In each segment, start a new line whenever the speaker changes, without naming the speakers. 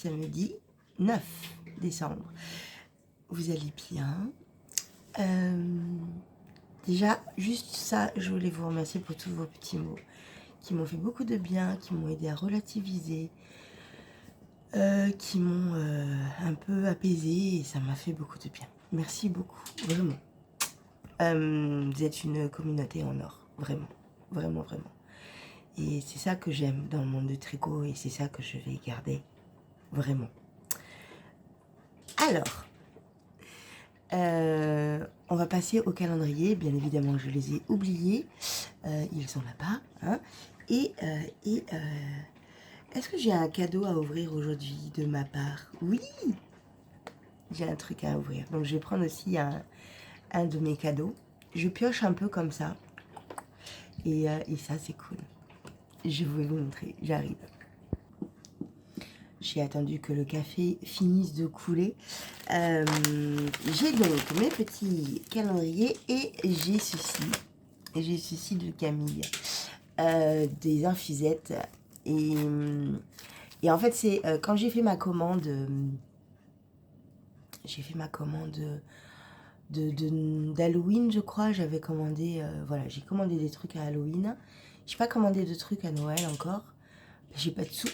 samedi 9 décembre. Vous allez bien. Déjà, juste ça, je voulais vous remercier pour tous vos petits mots qui m'ont fait beaucoup de bien, qui m'ont aidé à relativiser, qui m'ont un peu apaisé et ça m'a fait beaucoup de bien. Merci beaucoup, vraiment. Vous êtes une communauté en or, vraiment, vraiment, vraiment. Et c'est ça que j'aime dans le monde du tricot et c'est ça que je vais garder, vraiment. Alors, on va passer au calendrier. Bien évidemment, je les ai oubliés. Ils sont là-bas. Hein. Est-ce que j'ai un cadeau à ouvrir aujourd'hui de ma part? Oui, j'ai un truc à ouvrir. Donc, je vais prendre aussi un de mes cadeaux. Je pioche un peu comme ça. Et ça, c'est cool. Je vais vous montrer. J'arrive. J'ai attendu que le café finisse de couler. J'ai donc mes petits calendriers et j'ai ceci. J'ai ceci de Camille. Des infusettes. Et en fait, c'est quand j'ai fait ma commande... d'Halloween, je crois. J'avais commandé... voilà, j'ai commandé des trucs à Halloween. J'ai pas commandé de trucs à Noël encore. J'ai pas de sous.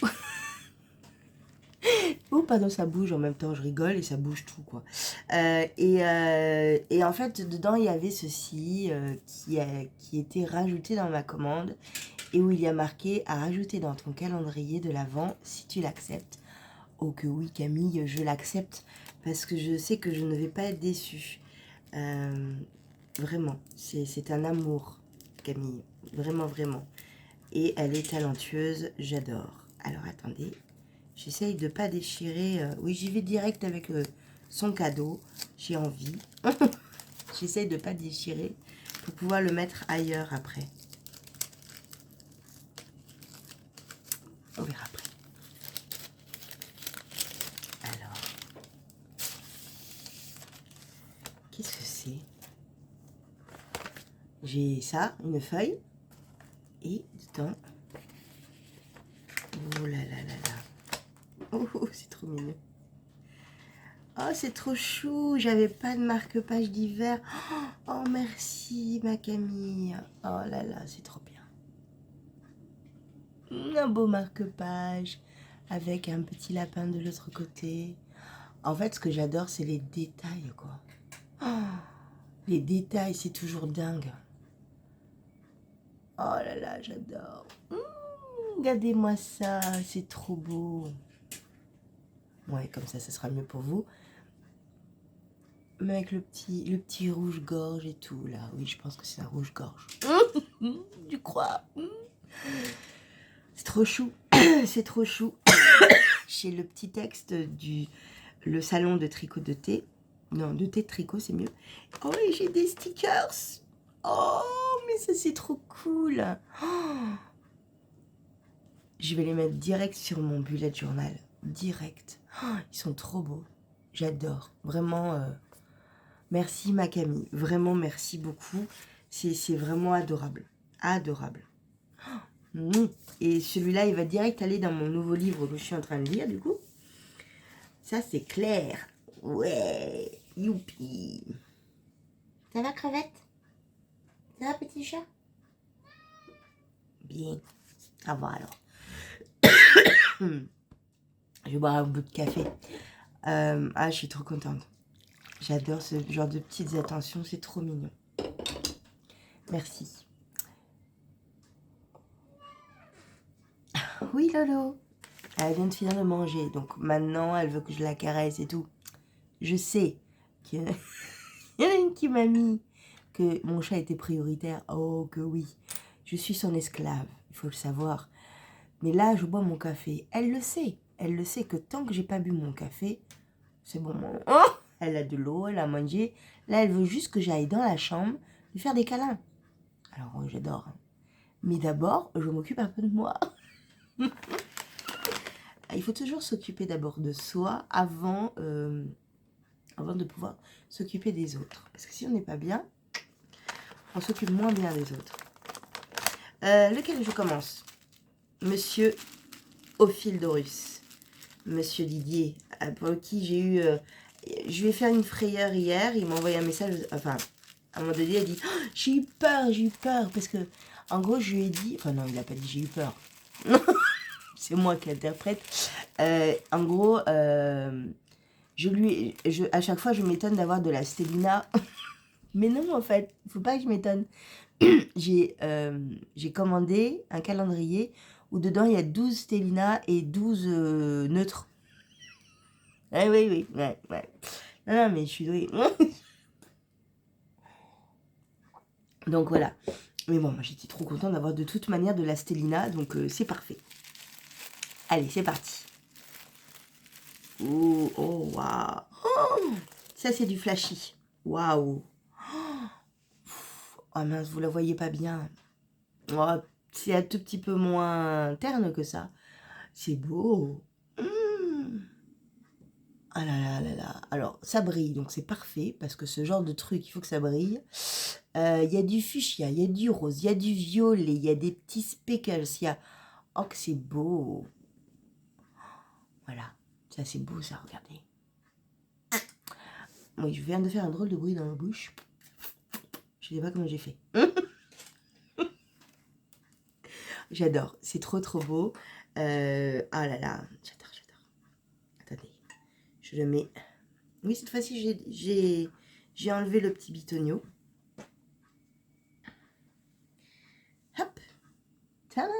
Oh, pardon, ça bouge en même temps, je rigole et ça bouge tout, quoi. Et en fait, dedans, il y avait ceci qui était rajouté dans ma commande et où il y a marqué à rajouter dans ton calendrier de l'Avent si tu l'acceptes. Oh que oui, Camille, je l'accepte parce que je sais que je ne vais pas être déçue. Vraiment, c'est un amour, Camille. Vraiment, vraiment. Et elle est talentueuse, j'adore. Alors, attendez. J'essaye de ne pas déchirer. Oui, j'y vais direct avec son cadeau. J'ai envie. J'essaye de ne pas déchirer pour pouvoir le mettre ailleurs après. On verra après. Alors, qu'est-ce que c'est? J'ai ça, une feuille. Et dedans... Oh là là là là. Oh, c'est trop mignon. Oh, c'est trop chou. J'avais pas de marque-page d'hiver. Oh, merci, ma Camille. Oh là là, c'est trop bien. Un beau marque-page avec un petit lapin de l'autre côté. En fait, ce que j'adore, c'est les détails, quoi. Oh, les détails, c'est toujours dingue. Oh là là, j'adore. Regardez-moi ça, c'est trop beau. Ouais, comme ça sera mieux pour vous. Mais avec le petit rouge-gorge et tout, là. Oui, je pense que c'est un rouge-gorge. Tu crois? C'est trop chou. C'est trop chou. J'ai le petit texte le salon de tricot de thé. Non, de thé de tricot, c'est mieux. Oh, et j'ai des stickers. Oh, mais ça, c'est trop cool. Oh. Je vais les mettre direct sur mon bullet journal. Direct. Oh, ils sont trop beaux. J'adore. Vraiment... Merci ma Camille, vraiment merci beaucoup. C'est vraiment adorable, adorable. Et celui-là, il va direct aller dans mon nouveau livre que je suis en train de lire du coup. Ça c'est clair. Ouais, youpi. Ça va crevette? Ça va petit chat? Bien, ça va alors. Je vais boire un bout de café. Je suis trop contente. J'adore ce genre de petites attentions, c'est trop mignon. Merci. Oui, Lolo. Elle vient de finir de manger, donc maintenant, elle veut que je la caresse et tout. Je sais qu'il y en a une qui m'a mis que mon chat était prioritaire. Oh, que oui. Je suis son esclave, il faut le savoir. Mais là, je bois mon café. Elle le sait. Elle le sait que tant que j'ai pas bu mon café, c'est bon. Oh, elle a de l'eau, elle a mangé. Là, elle veut juste que j'aille dans la chambre lui faire des câlins. Alors, j'adore. Mais d'abord, je m'occupe un peu de moi. Il faut toujours s'occuper d'abord de soi avant de pouvoir s'occuper des autres. Parce que si on n'est pas bien, on s'occupe moins bien des autres. Lequel je commence? Monsieur Ophildorus. Monsieur Didier, pour qui j'ai eu... je lui ai fait une frayeur hier, il m'a envoyé un message, enfin, à un moment donné, il a dit oh, j'ai eu peur, parce que, en gros, je lui ai dit, enfin non, il n'a pas dit j'ai eu peur, c'est moi qui interprète, en gros, à chaque fois, je m'étonne d'avoir de la Stélina, mais non, en fait, il faut pas que je m'étonne, j'ai commandé un calendrier où dedans, il y a 12 Stélina et 12 neutres. Ah oui, oui, ouais, ouais. Non, non, mais je suis douée. Donc voilà. Mais bon, moi j'étais trop contente d'avoir de toute manière de la Stélina, donc c'est parfait. Allez, c'est parti. Oh, oh, waouh. Oh, ça c'est du flashy. Waouh. Oh mince, vous la voyez pas bien. Oh, c'est un tout petit peu moins terne que ça. C'est beau. Ah là là là là. Alors, ça brille, donc c'est parfait, parce que ce genre de truc, il faut que ça brille. Il y a du fuchsia, il y a du rose, il y a du violet, il y a des petits speckles, il y a... Oh, que c'est beau. Voilà. Ça, c'est beau, ça, regardez. Oui, je viens de faire un drôle de bruit dans ma bouche. Je ne sais pas comment j'ai fait. J'adore. C'est trop, trop beau. Ah là là. J'adore, j'adore. Attendez. Je le mets... Oui, cette fois-ci, j'ai enlevé le petit bitonio. Hop. Tadam.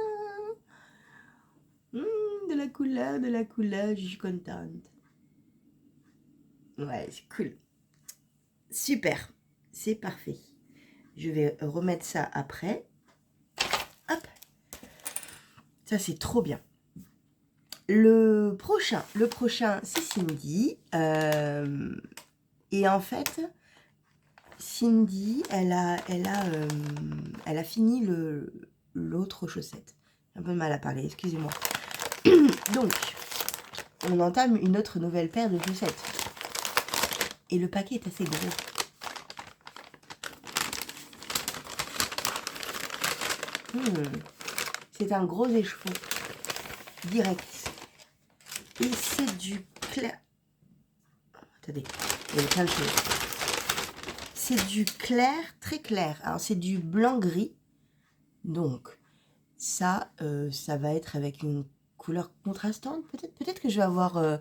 De la couleur, je suis contente. Ouais, c'est cool. Super, c'est parfait. Je vais remettre ça après. Hop. Ça, c'est trop bien. Le prochain c'est Cindy. Et en fait, Cindy, elle a fini l'autre chaussette. J'ai un peu de mal à parler, excusez-moi. Donc, on entame une autre nouvelle paire de chaussettes. Et le paquet est assez gros. C'est un gros écheveau. Direct. Et c'est du clair. Attendez, il y a plein de choses. C'est du clair, très clair. Alors, c'est du blanc-gris. Donc, ça va être avec une couleur contrastante. Peut-être que je vais avoir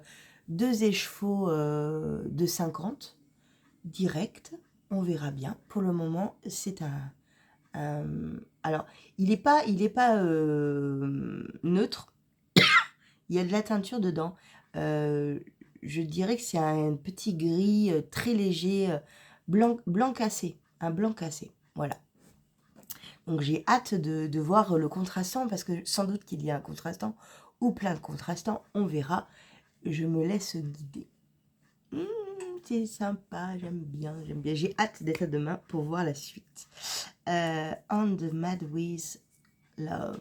deux écheveaux de 50 direct. On verra bien. Pour le moment, c'est alors, il n'est pas neutre. Il y a de la teinture dedans. Je dirais que c'est un petit gris très léger, blanc cassé. Un blanc cassé. Voilà. Donc j'ai hâte de voir le contrastant, parce que sans doute qu'il y a un contrastant ou plein de contrastants, on verra. Je me laisse guider. C'est sympa, j'aime bien. J'ai hâte d'être demain pour voir la suite. On the Mad with Love.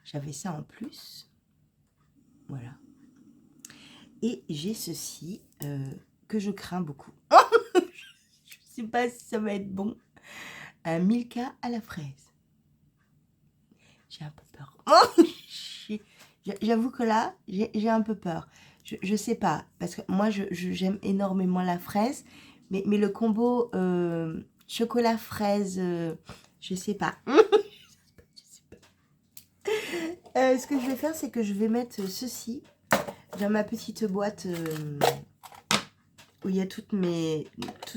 J'avais ça en plus. Voilà. Et j'ai ceci que je crains beaucoup. Je ne sais pas si ça va être bon. Un Milka à la fraise. J'ai un peu peur. J'avoue que là, j'ai un peu peur. Je sais pas, parce que moi, j'aime énormément la fraise, mais le combo chocolat-fraise, je sais pas. Ce que je vais faire, c'est que je vais mettre ceci dans ma petite boîte où il y a tout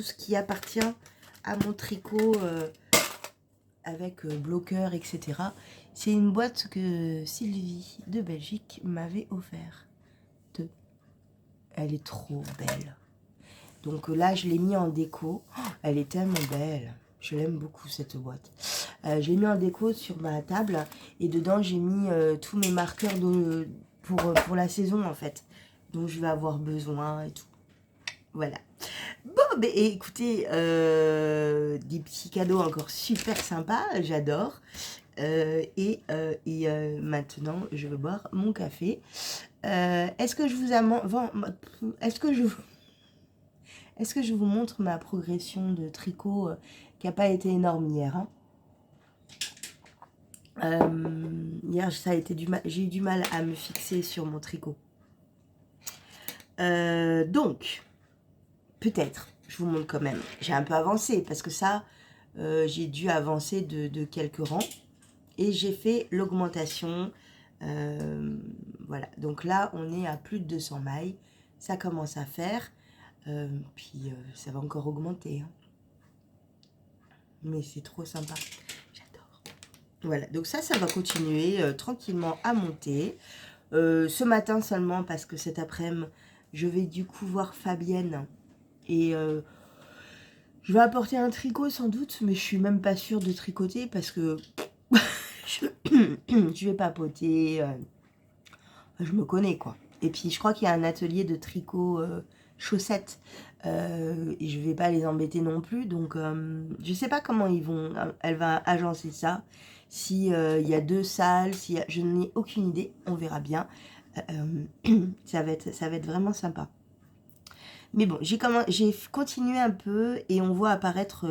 ce qui appartient à mon tricot avec bloqueur, etc. C'est une boîte que Sylvie de Belgique m'avait offert. Elle est trop belle. Donc là, je l'ai mis en déco. Oh, elle est tellement belle. Je l'aime beaucoup, cette boîte. Je l'ai mis en déco sur ma table. Et dedans, j'ai mis tous mes marqueurs pour la saison, en fait. Donc, je vais avoir besoin et tout. Voilà. Bon, ben, écoutez, des petits cadeaux encore super sympas. J'adore. Et maintenant, je vais boire mon café. Est-ce que je vous Est-ce que je vous montre ma progression de tricot qui n'a pas été énorme hier, hein. Hier, j'ai eu du mal à me fixer sur mon tricot. Donc, peut-être, je vous montre quand même. J'ai un peu avancé parce que ça, j'ai dû avancer de quelques rangs. Et j'ai fait l'augmentation. Voilà, donc là, on est à plus de 200 mailles. Ça commence à faire. Puis, ça va encore augmenter. Hein. Mais c'est trop sympa. J'adore. Voilà, donc ça va continuer tranquillement à monter. Ce matin seulement, parce que cet après-midi, je vais du coup voir Fabienne. Et je vais apporter un tricot sans doute, mais je suis même pas sûre de tricoter parce que je vais papoter. Je me connais quoi. Et puis je crois qu'il y a un atelier de tricot chaussettes. Et je vais pas les embêter non plus. Donc je sais pas comment elle va agencer ça. Si il y a 2 salles, si je n'en ai aucune idée. On verra bien. Ça va être vraiment sympa. Mais bon, j'ai continué un peu et on voit apparaître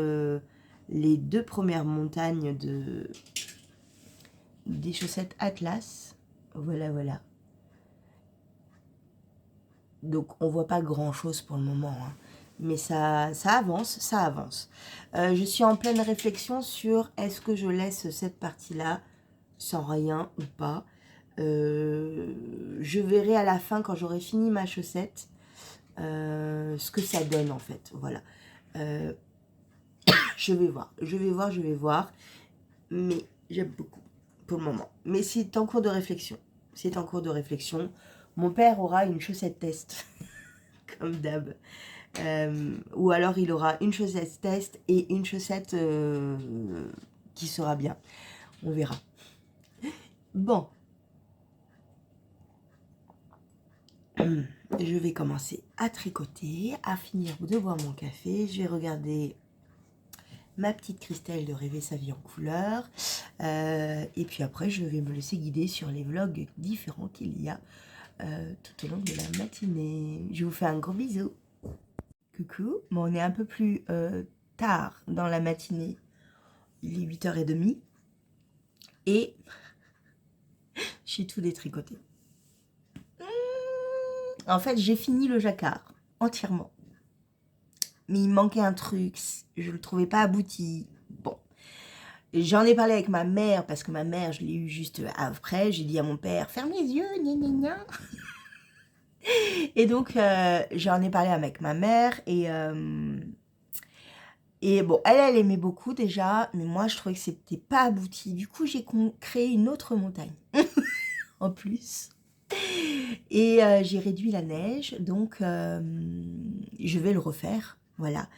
les 2 premières montagnes des chaussettes Atlas. Voilà, voilà. Donc on voit pas grand chose pour le moment. Hein. Mais ça avance, ça avance. Je suis en pleine réflexion sur est-ce que je laisse cette partie-là sans rien ou pas. Je verrai à la fin quand j'aurai fini ma chaussette ce que ça donne en fait. Voilà. Je vais voir. Mais j'aime beaucoup pour le moment. Mais c'est en cours de réflexion. C'est en cours de réflexion. Mon père aura une chaussette test, comme d'hab. Ou alors il aura une chaussette test et une chaussette qui sera bien. On verra. Bon. Je vais commencer à tricoter, à finir de boire mon café. Je vais regarder ma petite Christelle de Rêver sa vie en couleur. Et puis après, je vais me laisser guider sur les vlogs différents qu'il y a tout au long de la matinée. Je vous fais un gros bisou. Coucou. Bon, on est un peu plus tard dans la matinée. Il est 8h30. Et j'ai tout détricoté. En fait, j'ai fini le jacquard entièrement. Mais il manquait un truc. Je le trouvais pas abouti. Bon. J'en ai parlé avec ma mère, parce que ma mère, je l'ai eu juste après. J'ai dit à mon père, ferme les yeux, gna gna gna. Et donc, j'en ai parlé avec ma mère. Et bon, elle aimait beaucoup déjà. Mais moi, je trouvais que c'était pas abouti. Du coup, j'ai créé une autre montagne. En plus. Et j'ai réduit la neige. Donc, je vais le refaire. Voilà.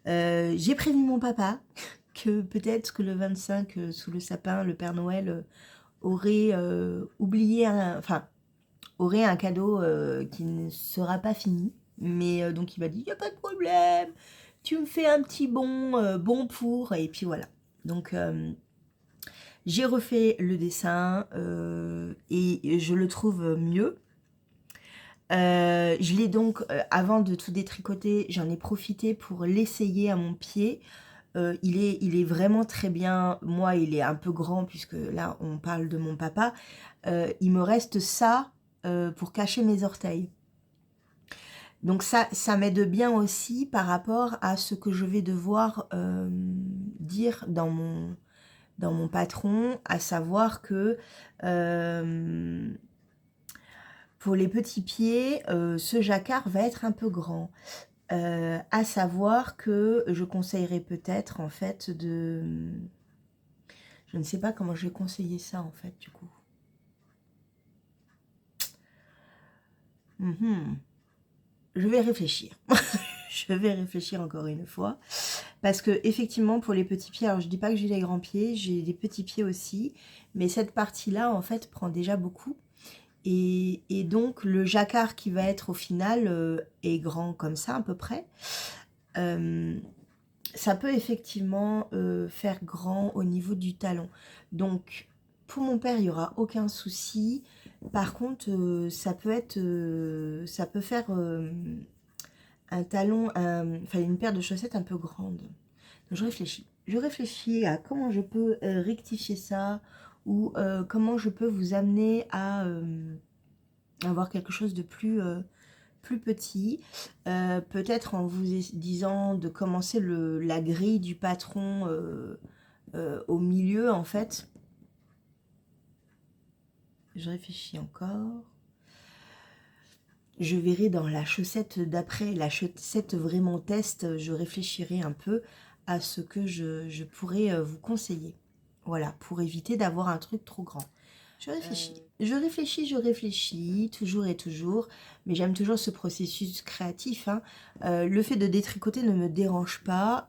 J'ai prévenu mon papa que peut-être que le 25, sous le sapin, le Père Noël aurait oublié aurait un cadeau qui ne sera pas fini. Mais donc il m'a dit, il n'y a pas de problème, tu me fais un petit bon pour, et puis voilà. Donc j'ai refait le dessin et je le trouve mieux. Je l'ai donc, avant de tout détricoter, j'en ai profité pour l'essayer à mon pied. Il est vraiment très bien. Moi, il est un peu grand, puisque là, on parle de mon papa. Il me reste ça pour cacher mes orteils. Donc ça m'aide bien aussi par rapport à ce que je vais devoir dire dans mon patron, à savoir que pour les petits pieds, ce jacquard va être un peu grand. À savoir que je conseillerais peut-être en fait de... Je ne sais pas comment je vais conseiller ça en fait du coup. Je vais réfléchir. Je vais réfléchir encore une fois. Parce que effectivement pour les petits pieds, alors je dis pas que j'ai des grands pieds, j'ai des petits pieds aussi. Mais cette partie-là en fait prend déjà beaucoup. Et donc le jacquard qui va être au final est grand comme ça à peu près. Ça peut effectivement faire grand au niveau du talon. Donc, pour mon père, il n'y aura aucun souci. Par contre, ça peut faire un talon, enfin une paire de chaussettes un peu grande. Donc, je réfléchis. Je réfléchis à comment je peux rectifier ça ou comment je peux vous amener à avoir quelque chose de plus plus petit, peut-être en vous disant de commencer la grille du patron au milieu en fait. Je réfléchis encore. Je verrai dans la chaussette d'après, la chaussette vraiment test, je réfléchirai un peu à ce que je pourrais vous conseiller. Voilà, pour éviter d'avoir un truc trop grand. Je réfléchis, toujours et toujours, mais j'aime toujours ce processus créatif. Hein. Le fait de détricoter ne me dérange pas,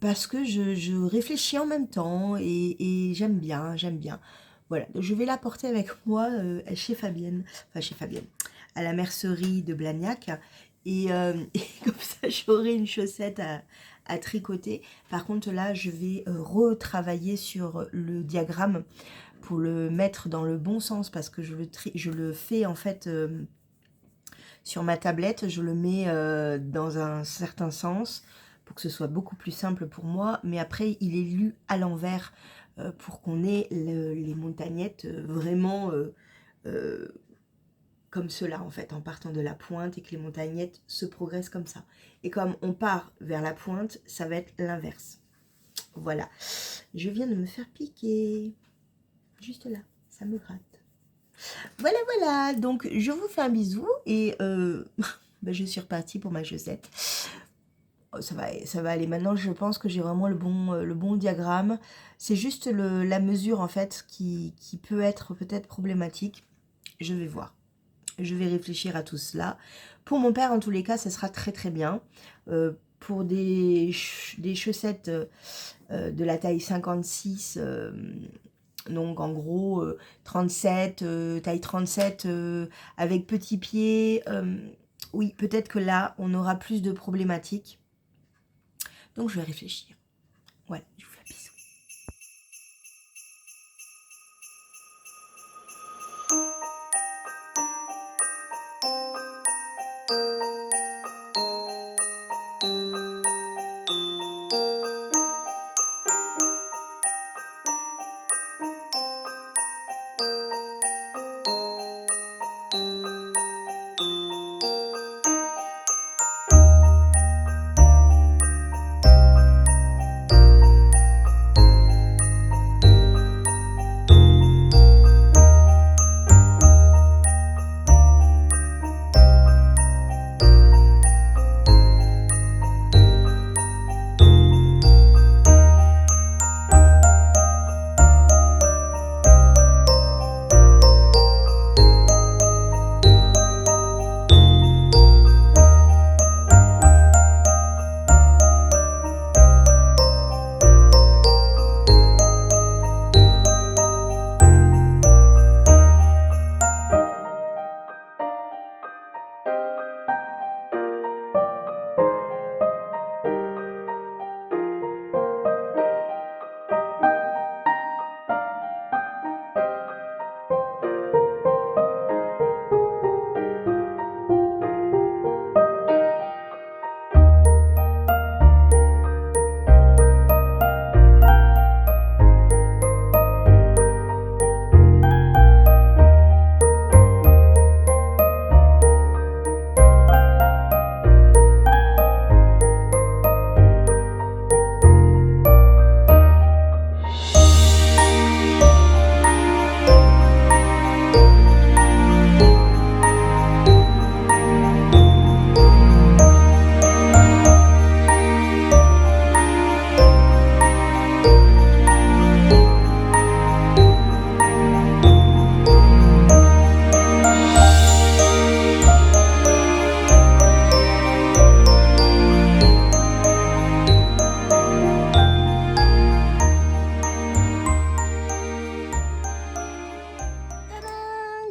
parce que je réfléchis en même temps, et j'aime bien, j'aime bien. Voilà, donc je vais la porter avec moi chez Fabienne, à la mercerie de Blagnac, et comme ça j'aurai une chaussette à tricoter. Par contre là, je vais retravailler sur le diagramme pour le mettre dans le bon sens, parce que je le fais en fait sur ma tablette, je le mets dans un certain sens pour que ce soit beaucoup plus simple pour moi, mais après il est lu à l'envers pour qu'on ait les montagnettes vraiment comme cela en fait, en partant de la pointe, et que les montagnettes se progressent comme ça. Et comme on part vers la pointe, ça va être l'inverse. Voilà, je viens de me faire piquer, juste là, ça me gratte. Voilà, voilà, donc je vous fais un bisou, et ben, je suis repartie pour ma chaussette. Ça va aller. Maintenant, je pense que j'ai vraiment le bon diagramme. C'est juste la mesure, en fait, qui peut être peut-être problématique. Je vais voir. Je vais réfléchir à tout cela. Pour mon père, en tous les cas, ça sera très, très bien. Pour des chaussettes de la taille 56, donc en gros 37, taille 37, avec petits pieds, oui, peut-être que là, on aura plus de problématiques. Donc, je vais réfléchir. Voilà, je vous fais un bisou.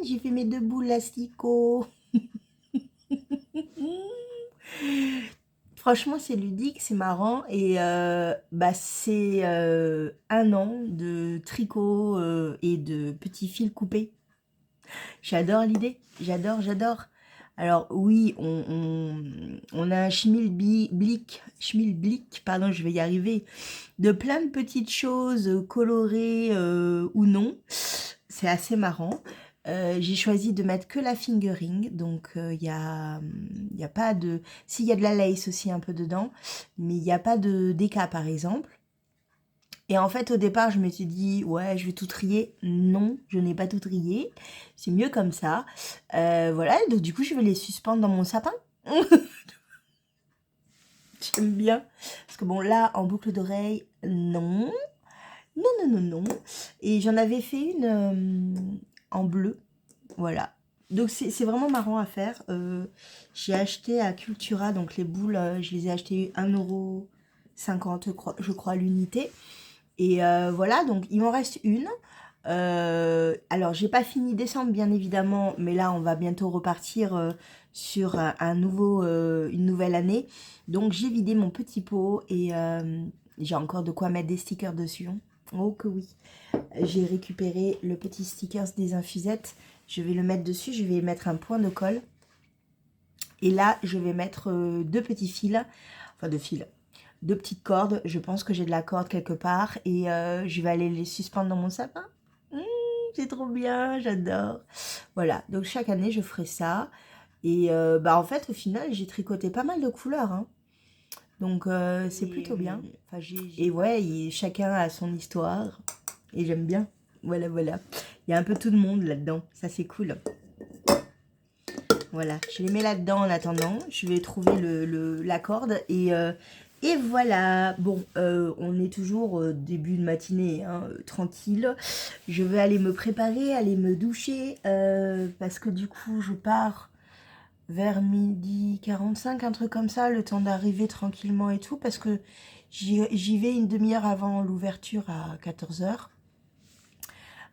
J'ai fait mes 2 boules d'asticot. Franchement, c'est ludique, c'est marrant, et bah, c'est 1 an de tricot et de petits fils coupés. J'adore l'idée, j'adore. Alors oui, on a un schmilblick, pardon, je vais y arriver, de plein de petites choses colorées ou non. C'est assez marrant. J'ai choisi de mettre que la fingering, donc y a pas de... Si, il y a de la lace aussi un peu dedans, mais il n'y a pas de déca par exemple. Et en fait, au départ, je me suis dit, ouais, je vais tout trier. Non, je n'ai pas tout trié. C'est mieux comme ça. Voilà, donc du coup, je vais les suspendre dans mon sapin. J'aime bien. Parce que bon, là, en boucle d'oreille, non. Non, non, non, non. Et j'en avais fait une en bleu. Voilà. Donc, c'est vraiment marrant à faire. J'ai acheté à Cultura, donc les boules, je les ai achetées 1,50 €, je crois, l'unité. Et voilà, donc il m'en reste une. Alors, j'ai pas fini décembre, bien évidemment, mais là, on va bientôt repartir sur une nouvelle année. Donc, j'ai vidé mon petit pot et j'ai encore de quoi mettre des stickers dessus. Oh que oui. J'ai récupéré le petit stickers des infusettes. Je vais le mettre dessus, je vais mettre un point de colle. Et là, je vais mettre deux petits fils, enfin deux fils, deux petites cordes. Je pense que j'ai de la corde quelque part et je vais aller les suspendre dans mon sapin. C'est trop bien, j'adore. Voilà, donc chaque année, je ferai ça. Et bah en fait, au final, j'ai tricoté pas mal de couleurs, hein. Donc c'est plutôt bien. Enfin, et ouais, chacun a son histoire. Et j'aime bien. Voilà, voilà. Il y a un peu tout le monde là-dedans. Ça, c'est cool. Voilà, je les mets là-dedans en attendant. Je vais trouver la corde. Et voilà. Bon, on est toujours au début de matinée, hein, tranquille. Je vais aller me préparer, aller me doucher. Parce que du coup, je pars vers 12h45, un truc comme ça. Le temps d'arriver tranquillement et tout. Parce que j'y vais une demi-heure avant l'ouverture à 14h.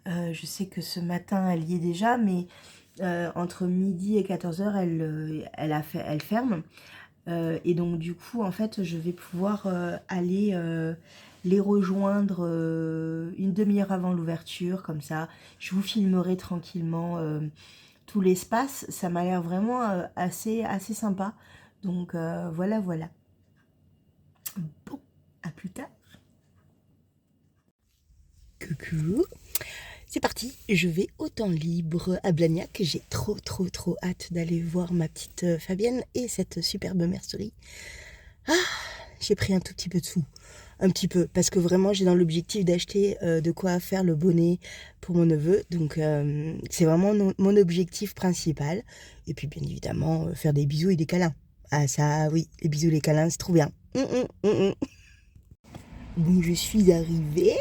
Je sais que ce matin, elle y est déjà, mais entre midi et 14h, elle ferme. Et donc, du coup, en fait, je vais pouvoir aller les rejoindre une demi-heure avant l'ouverture, comme ça. Je vous filmerai tranquillement tout l'espace. Ça m'a l'air vraiment assez sympa. Donc, voilà, voilà. Bon, à plus tard. Coucou. C'est parti, je vais au temps libre à Blagnac. J'ai trop hâte d'aller voir ma petite Fabienne et cette superbe mercerie. Ah, j'ai pris un tout petit peu de sous. Un petit peu, parce que vraiment j'ai dans l'objectif d'acheter de quoi faire le bonnet pour mon neveu. Donc c'est vraiment mon objectif principal. Et puis bien évidemment, faire des bisous et des câlins. Ah ça oui, les bisous et les câlins, c'est trop bien. Donc je suis arrivée.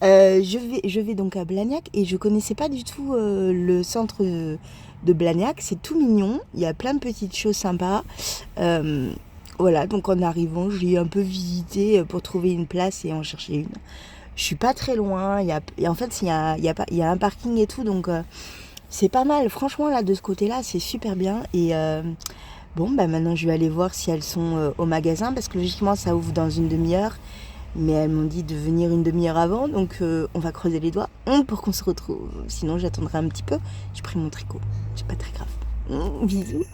Je vais donc à Blagnac et je connaissais pas du tout le centre de Blagnac. C'est tout mignon, il y a plein de petites choses sympas. Voilà, donc en arrivant, j'ai un peu visité pour trouver une place et en chercher une. Je suis pas très loin, en fait il y a un parking et tout, donc c'est pas mal. Franchement là de ce côté-là, c'est super bien. Et bon, bah maintenant je vais aller voir si elles sont au magasin parce que logiquement ça ouvre dans une demi-heure. Mais elles m'ont dit de venir une demi-heure avant, donc on va creuser les doigts pour qu'on se retrouve. Sinon, j'attendrai un petit peu. J'ai pris mon tricot, c'est pas très grave. Bisous.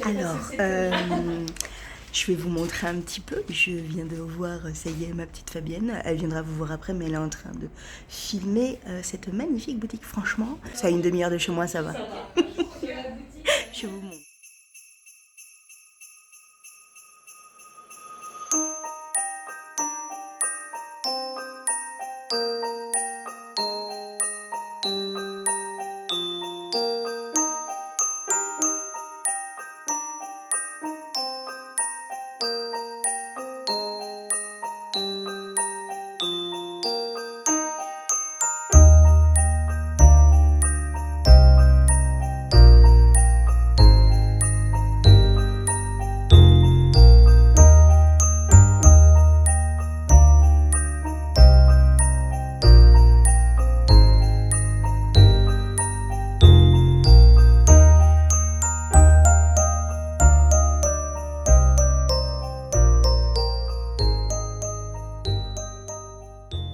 Alors, je vais vous montrer un petit peu. Je viens de voir, ça y est, ma petite Fabienne. Elle viendra vous voir après, mais elle est en train de filmer cette magnifique boutique. Franchement, ça a une demi-heure de chez moi, ça va. Je vous montre.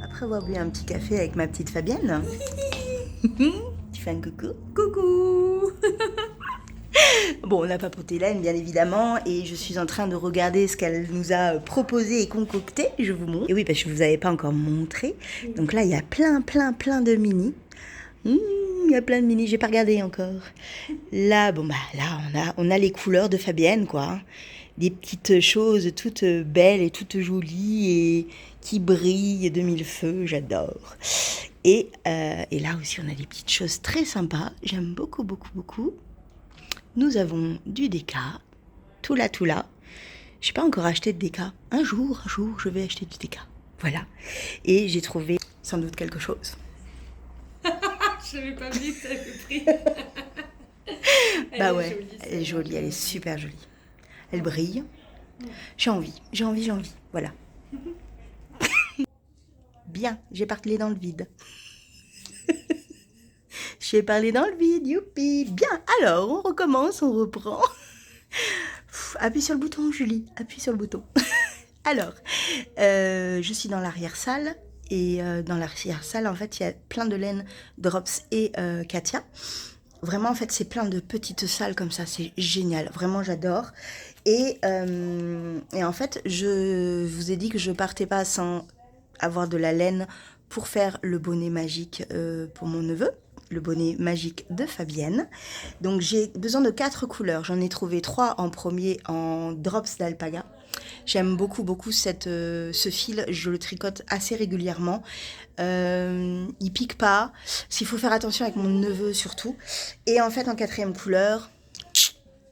Après avoir bu un petit café avec ma petite Fabienne, tu fais un coucou. Coucou. Bon, on a papoté laine, bien évidemment, et je suis en train de regarder ce qu'elle nous a proposé et concocté. Je vous montre. Et oui, parce que je ne vous avais pas encore montré. Donc là, il y a plein de mini. Il y a plein de mini, j'ai pas regardé encore. Là, bon, bah, là, on a les couleurs de Fabienne, quoi. Des petites choses toutes belles et toutes jolies et qui brillent de mille feux, j'adore. Et là aussi, on a des petites choses très sympas. J'aime beaucoup. Nous avons du Déca, tout là. Je n'ai pas encore acheté de Déca. Un jour, je vais acheter du Déca. Voilà. Et j'ai trouvé sans doute quelque chose.
Je n'avais pas vu que tu avais pris.
Bah ouais, elle est jolie, elle est super jolie. Elle brille. J'ai envie. Voilà. Bien, j'ai parlé dans le vide. J'ai parlé dans le vide, youpi. Bien, alors, on recommence, on reprend. Appuie sur le bouton, Julie, appuie sur le bouton. Alors, je suis dans l'arrière-salle. Et dans l'arrière-salle, en fait, il y a plein de laine Drops et Katia. Vraiment, en fait, c'est plein de petites salles comme ça. C'est génial. Vraiment, j'adore. Et en fait, je vous ai dit que je partais pas sans avoir de la laine pour faire le bonnet magique pour mon neveu. Le bonnet magique de Fabienne. Donc, j'ai besoin de 4 couleurs. J'en ai trouvé 3 en premier en Drops d'Alpaga. J'aime beaucoup ce fil, je le tricote assez régulièrement. Il pique pas, s'il faut faire attention avec mon neveu surtout. Et en fait, en 4e couleur,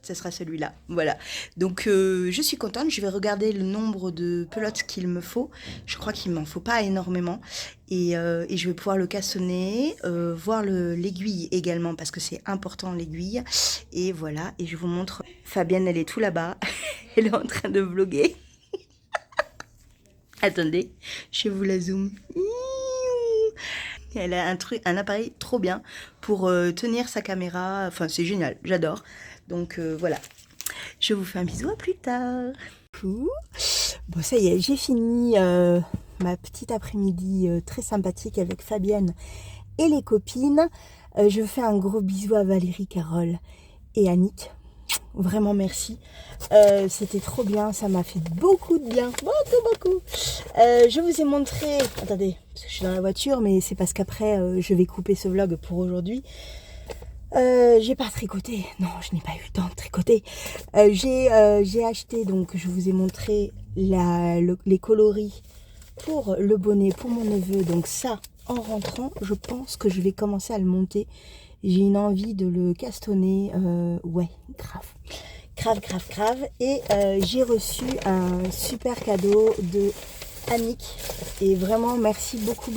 ce sera celui-là. Voilà. Donc, je suis contente. Je vais regarder le nombre de pelotes qu'il me faut. Je crois qu'il m'en faut pas énormément. Et je vais pouvoir le cassonner, voir l'aiguille également, parce que c'est important l'aiguille. Et voilà. Et je vous montre. Fabienne, elle est tout là-bas. Elle est en train de vlogger. Attendez, je vous la zoome. Elle a un appareil trop bien pour tenir sa caméra. Enfin, c'est génial, j'adore. Donc voilà, je vous fais un bisou, à plus tard. Bon, ça y est, j'ai fini ma petite après-midi très sympathique avec Fabienne et les copines. Je fais un gros bisou à Valérie, Carole et Annick. Vraiment merci, c'était trop bien, ça m'a fait beaucoup de bien, beaucoup. Je vous ai montré, attendez, parce que je suis dans la voiture, mais c'est parce qu'après je vais couper ce vlog pour aujourd'hui. J'ai pas tricoté, non, je n'ai pas eu le temps de tricoter. J'ai acheté, donc je vous ai montré les coloris pour le bonnet pour mon neveu. Donc ça, en rentrant, je pense que je vais commencer à le monter. J'ai une envie de le castonner, ouais, grave. Et j'ai reçu un super cadeau de Annick. Et vraiment, merci beaucoup.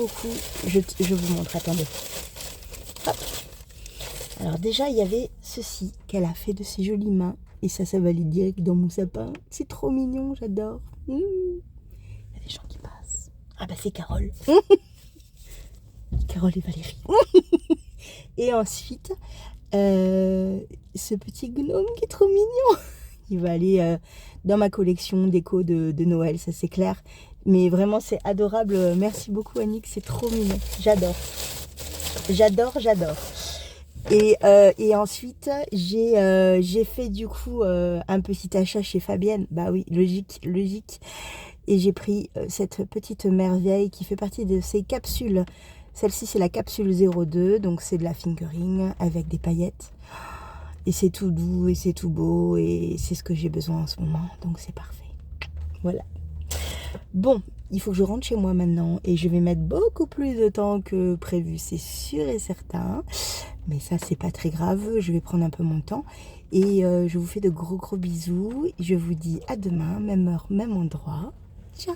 Je vous montre, attendez. Hop. Alors déjà, il y avait ceci qu'elle a fait de ses jolies mains. Et ça va aller direct dans mon sapin. C'est trop mignon, j'adore. Il y a des gens qui passent. Ah bah c'est Carole. Carole et Valérie. Et ensuite, ce petit gnome qui est trop mignon. Il va aller dans ma collection déco de Noël, ça c'est clair. Mais vraiment, c'est adorable. Merci beaucoup, Annick, c'est trop mignon. J'adore. Et ensuite, j'ai fait du coup un petit achat chez Fabienne. Bah oui, logique. Et j'ai pris cette petite merveille qui fait partie de ces capsules. Celle-ci, c'est la capsule 02, donc c'est de la fingering avec des paillettes. Et c'est tout doux et c'est tout beau et c'est ce que j'ai besoin en ce moment, donc c'est parfait. Voilà. Bon, il faut que je rentre chez moi maintenant et je vais mettre beaucoup plus de temps que prévu, c'est sûr et certain. Mais ça, c'est pas très grave, je vais prendre un peu mon temps. Et je vous fais de gros bisous. Je vous dis à demain, même heure, même endroit. Ciao!